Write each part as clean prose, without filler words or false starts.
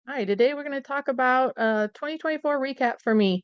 Hi, today we're going to talk about 2024 recap for me.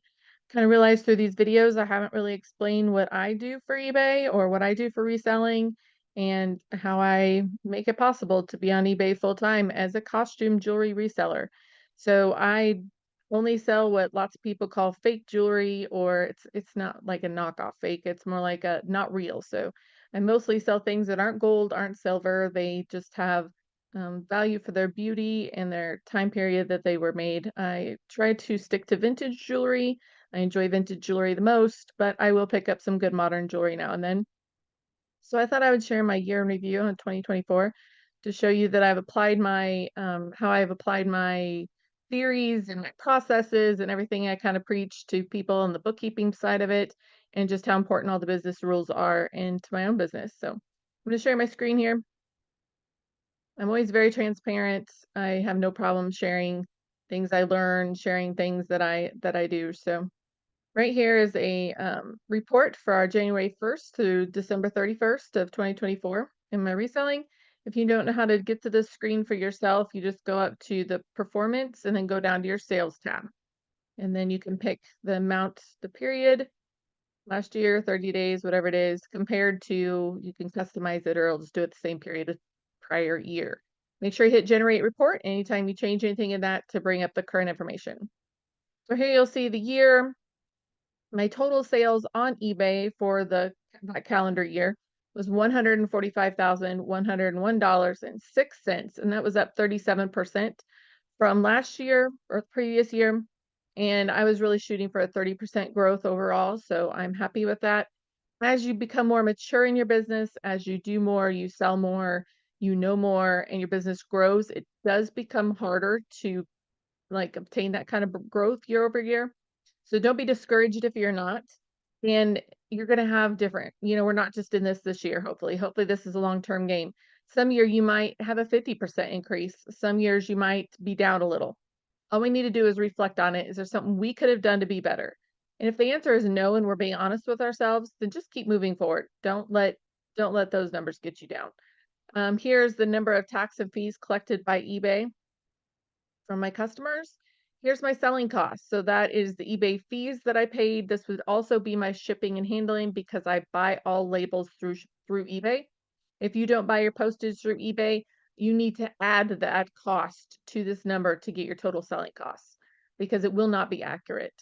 Kind of realized through these videos I haven't really explained what I do for eBay or what I do for reselling and how I make it possible to be on eBay full time as a costume jewelry reseller. So I only sell what lots of people call fake jewelry, or it's not like a knockoff fake. It's more like a not real. So I mostly sell things that aren't gold, aren't silver. They just have value for their beauty and their time period that they were made. I try to stick to vintage jewelry. I enjoy vintage jewelry the most, but I will pick up some good modern jewelry now and then. So I thought I would share my year in review on 2024 to show you that I've applied my how I've applied my theories and my processes and everything I kind of preach to people on the bookkeeping side of it, and just how important all the business rules are into my own business. So I'm going to share my screen here. I'm always very transparent. I have no problem sharing things I learn, sharing things that I do. So right here is a report for our January 1st to December 31st of 2024 in my reselling. If you don't know how to get to this screen for yourself, you just go up to the performance and then go down to your sales tab. And then you can pick the amount, the period, last year, 30 days, whatever it is, compared to, you can customize it or it'll just do it the same period of prior year. Make sure you hit generate report anytime you change anything in that to bring up the current information. So here you'll see the year. My total sales on eBay for that calendar year was $145,101.06, and that was up 37% from last year or previous year. And I was really shooting for a 30% growth overall, so I'm happy with that. As you become more mature in your business, as you do more, you sell more, you know more, and your business grows, it does become harder to like obtain that kind of growth year over year. So don't be discouraged if you're not. And you're going to have different, we're not just in this year, hopefully. Hopefully, this is a long-term game. Some year you might have a 50% increase. Some years you might be down a little. All we need to do is reflect on it. Is there something we could have done to be better? And if the answer is no, and we're being honest with ourselves, then just keep moving forward. Don't let those numbers get you down. Here's the number of tax and fees collected by eBay from my customers. Here's my selling costs. So that is the eBay fees that I paid. This would also be my shipping and handling because I buy all labels through eBay. If you don't buy your postage through eBay, you need to add that cost to this number to get your total selling costs because it will not be accurate.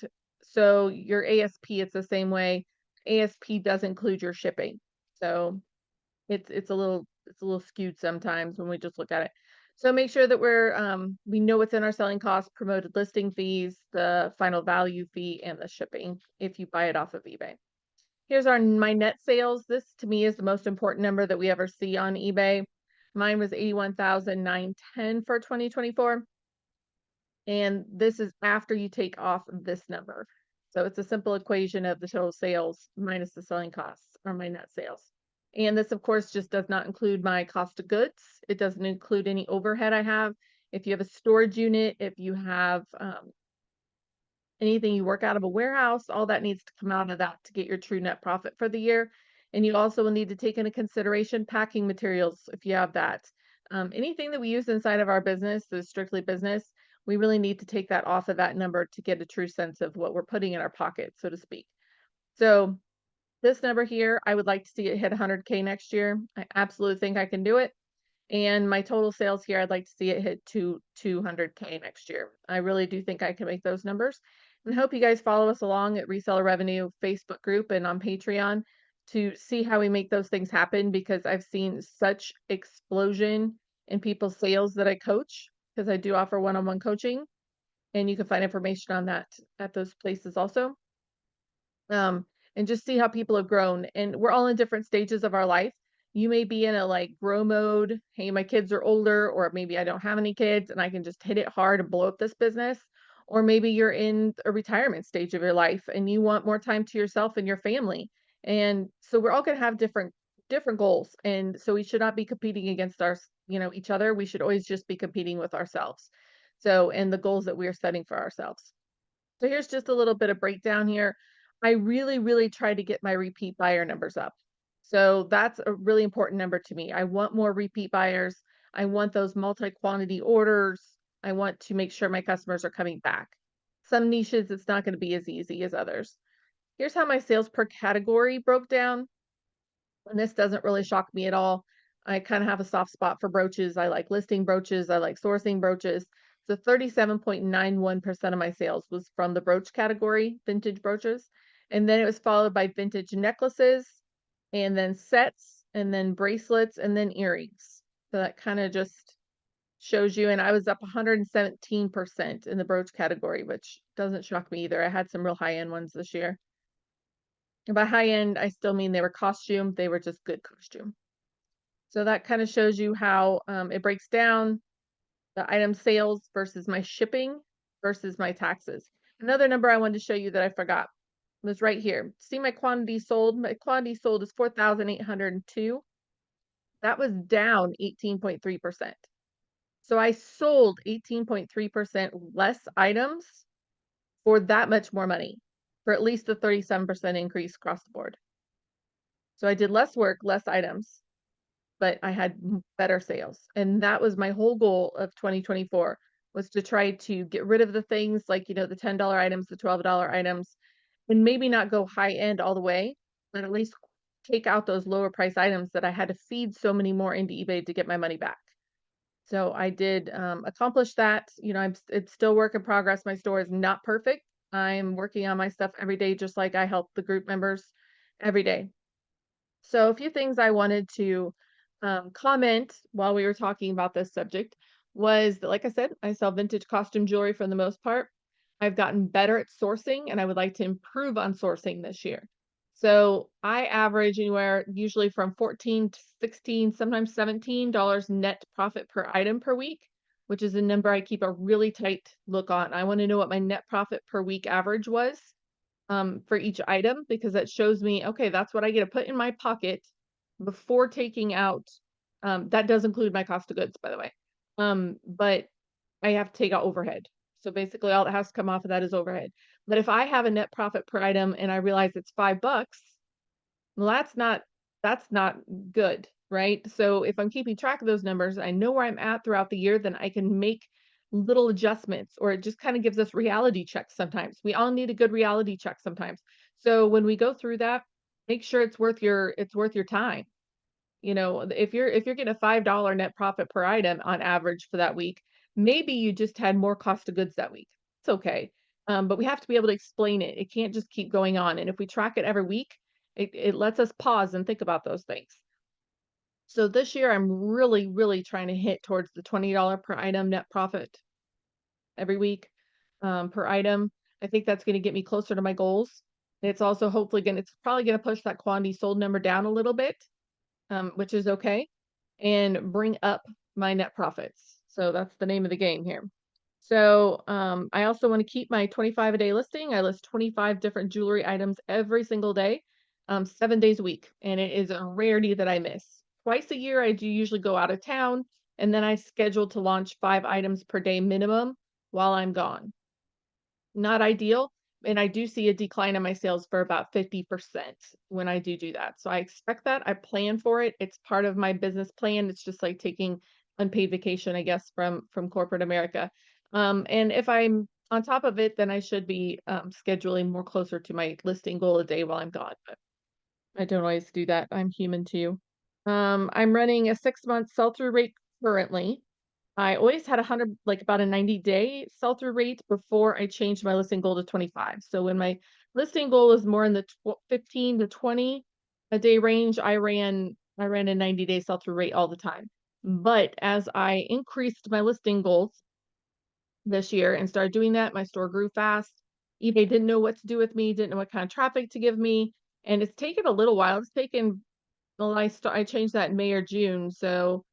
So your ASP, it's the same way. ASP does include your shipping. So it's a little skewed sometimes when we just look at it. So make sure that we know what's in our selling costs, promoted listing fees, the final value fee, and the shipping if you buy it off of eBay. Here's my net sales. This to me is the most important number that we ever see on eBay. Mine was 81,910 for 2024. And this is after you take off this number. So it's a simple equation of the total sales minus the selling costs or my net sales. And this, of course, just does not include my cost of goods. It doesn't include any overhead I have. If you have a storage unit, if you have anything you work out of a warehouse, all that needs to come out of that to get your true net profit for the year. And you also will need to take into consideration packing materials if you have that. Anything that we use inside of our business that is strictly business, we really need to take that off of that number to get a true sense of what we're putting in our pocket, so to speak. So this number here, I would like to see it hit 100K next year. I absolutely think I can do it. And my total sales here, I'd like to see it hit 200K next year. I really do think I can make those numbers. And hope you guys follow us along at Reseller Revenue Facebook group and on Patreon to see how we make those things happen, because I've seen such explosion in people's sales that I coach, because I do offer one-on-one coaching, and you can find information on that at those places also. And just see how people have grown. And we're all in different stages of our life. You may be in a like grow mode. Hey, my kids are older, or maybe I don't have any kids and I can just hit it hard and blow up this business. Or maybe you're in a retirement stage of your life and you want more time to yourself and your family. And so we're all going to have different goals. And so we should not be competing against each other. We should always just be competing with ourselves. So, and the goals that we are setting for ourselves. So here's just a little bit of breakdown here. I really, really try to get my repeat buyer numbers up. So that's a really important number to me. I want more repeat buyers. I want those multi-quantity orders. I want to make sure my customers are coming back. Some niches, it's not going to be as easy as others. Here's how my sales per category broke down. And this doesn't really shock me at all. I kind of have a soft spot for brooches. I like listing brooches. I like sourcing brooches. So 37.91% of my sales was from the brooch category, vintage brooches. And then it was followed by vintage necklaces, and then sets, and then bracelets, and then earrings. So that kind of just shows you. And I was up 117% in the brooch category, which doesn't shock me either. I had some real high-end ones this year. And by high end, I still mean they were costume. They were just good costume. So that kind of shows you how it breaks down the item sales versus my shipping versus my taxes. Another number I wanted to show you that I forgot was right here. See my quantity sold? My quantity sold is 4,802. That was down 18.3%. So I sold 18.3% less items for that much more money, for at least a 37% increase across the board. So I did less work, less items, but I had better sales. And that was my whole goal of 2024, was to try to get rid of the things like, the $10 items, the $12 items, and maybe not go high end all the way, but at least take out those lower price items that I had to feed so many more into eBay to get my money back. So I did accomplish that. It's still work in progress. My store is not perfect. I'm working on my stuff every day, just like I help the group members every day. So a few things I wanted to comment while we were talking about this subject was that, like I said, I sell vintage costume jewelry for the most part. I've gotten better at sourcing, and I would like to improve on sourcing this year. So I average anywhere usually from 14 to 16, sometimes $17 net profit per item per week, which is a number I keep a really tight look on. I want to know what my net profit per week average was for each item, because that shows me, okay, that's what I get to put in my pocket before taking out. That does include my cost of goods, by the way. But I have to take out overhead. So basically all that has to come off of that is overhead. But if I have a net profit per item and I realize it's $5, well, that's not good, right? So if I'm keeping track of those numbers, I know where I'm at throughout the year, then I can make little adjustments, or it just kind of gives us reality checks sometimes. We all need a good reality check sometimes. So when we go through that, make sure it's worth your time. If you're getting a $5 net profit per item on average for that week, maybe you just had more cost of goods that week. It's okay. But we have to be able to explain it. It can't just keep going on. And if we track it every week, it lets us pause and think about those things. So this year, I'm really, really trying to hit towards the $20 per item net profit every week per item. I think that's going to get me closer to my goals. It's also it's probably going to push that quantity sold number down a little bit, which is okay, and bring up my net profits. So that's the name of the game here. So I also want to keep my 25 a day listing. I list 25 different jewelry items every single day, 7 days a week. And it is a rarity that I miss. Twice a year, I do usually go out of town, and then I schedule to launch 5 items per day minimum while I'm gone. Not ideal. And I do see a decline in my sales for about 50% when I do that. So I expect that. I plan for it. It's part of my business plan. It's just like taking unpaid vacation, I guess, from corporate America. And if I'm on top of it, then I should be scheduling more closer to my listing goal a day while I'm gone. But I don't always do that. I'm human too. I'm running a 6-month sell-through rate currently. I always had about a 90-day sell-through rate before I changed my listing goal to 25. So when my listing goal is more in the 15 to 20 a day range, I ran a 90-day sell-through rate all the time. But as I increased my listing goals this year and started doing that, my store grew fast. eBay didn't know what to do with me, didn't know what kind of traffic to give me, and it's taken a little while. I changed that in May or June, so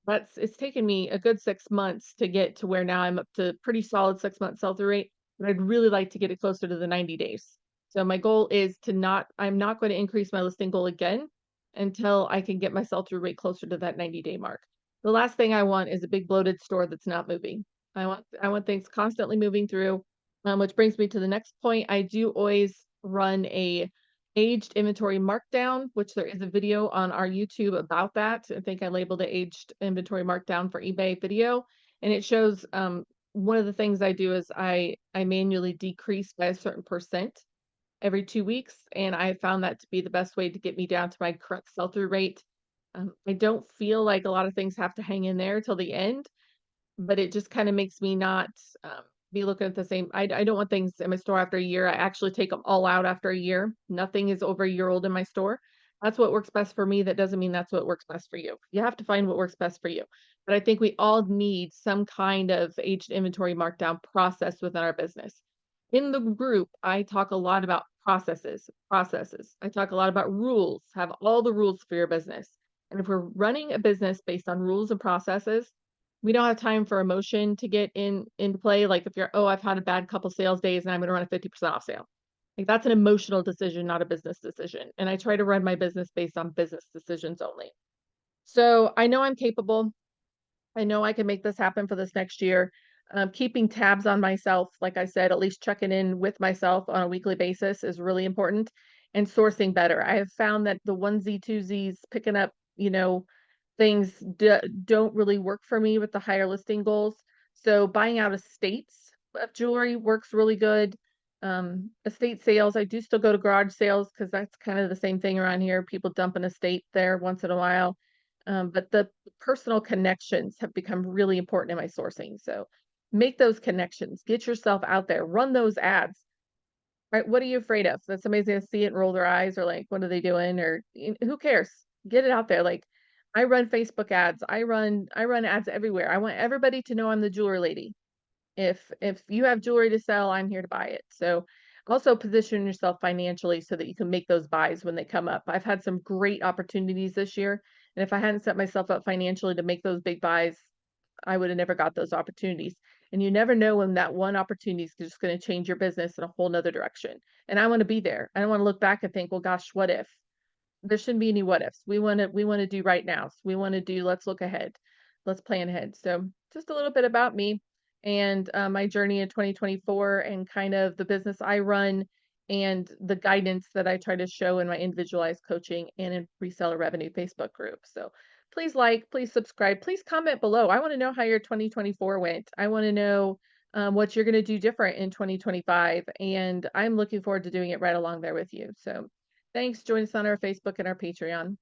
it's taken me a good 6 months to get to where now I'm up to pretty solid 6-month sell-through rate, but I'd really like to get it closer to the 90 days. So my goal is I'm not going to increase my listing goal again until I can get my sell-through rate closer to that 90-day mark. The last thing I want is a big bloated store that's not moving. I want things constantly moving through, which brings me to the next point. I do always run a aged inventory markdown, which there is a video on our YouTube about that. I think I labeled it aged inventory markdown for eBay video, and it shows one of the things I do is I manually decrease by a certain percent every 2 weeks, and I found that to be the best way to get me down to my correct sell-through rate. I don't feel like a lot of things have to hang in there till the end, but it just kinda makes me not, be looking at the same. I don't want things in my store after a year. I actually take them all out after a year. Nothing is over a year old in my store. That's what works best for me. That doesn't mean that's what works best for you. You have to find what works best for you. But I think we all need some kind of aged inventory markdown process within our business. In the group, I talk a lot about processes. I talk a lot about rules, have all the rules for your business. And if we're running a business based on rules and processes, we don't have time for emotion to get into play. Like if you're, oh, I've had a bad couple sales days and I'm going to run a 50% off sale. Like that's an emotional decision, not a business decision. And I try to run my business based on business decisions only. So I know I'm capable. I know I can make this happen for this next year. Keeping tabs on myself, like I said, at least checking in with myself on a weekly basis is really important, and sourcing better. I have found that the onesie, twosies, picking up, things don't really work for me with the higher listing goals. So buying out estates of jewelry works really good. Estate sales, I do still go to garage sales because that's kind of the same thing around here. People dump an estate there once in a while. But the personal connections have become really important in my sourcing. So make those connections, get yourself out there, run those ads. Right? What are you afraid of? That somebody's gonna see it and roll their eyes or like, what are they doing? Or who cares? Get it out there. Like I run Facebook ads. I run ads everywhere. I want everybody to know I'm the jeweler lady. If you have jewelry to sell, I'm here to buy it. So also position yourself financially so that you can make those buys when they come up. I've had some great opportunities this year, and if I hadn't set myself up financially to make those big buys, I would have never got those opportunities. And you never know when that one opportunity is just going to change your business in a whole nother direction. And I want to be there. I don't want to look back and think, well, gosh, what if? There shouldn't be any what ifs. We want to do right now. So we want to do, let's look ahead. Let's plan ahead. So just a little bit about me and my journey in 2024 and kind of the business I run and the guidance that I try to show in my individualized coaching and in Reseller Revenue Facebook group. So please like, please subscribe, please comment below. I want to know how your 2024 went. I want to know what you're going to do different in 2025. And I'm looking forward to doing it right along there with you. So thanks. Join us on our Facebook and our Patreon.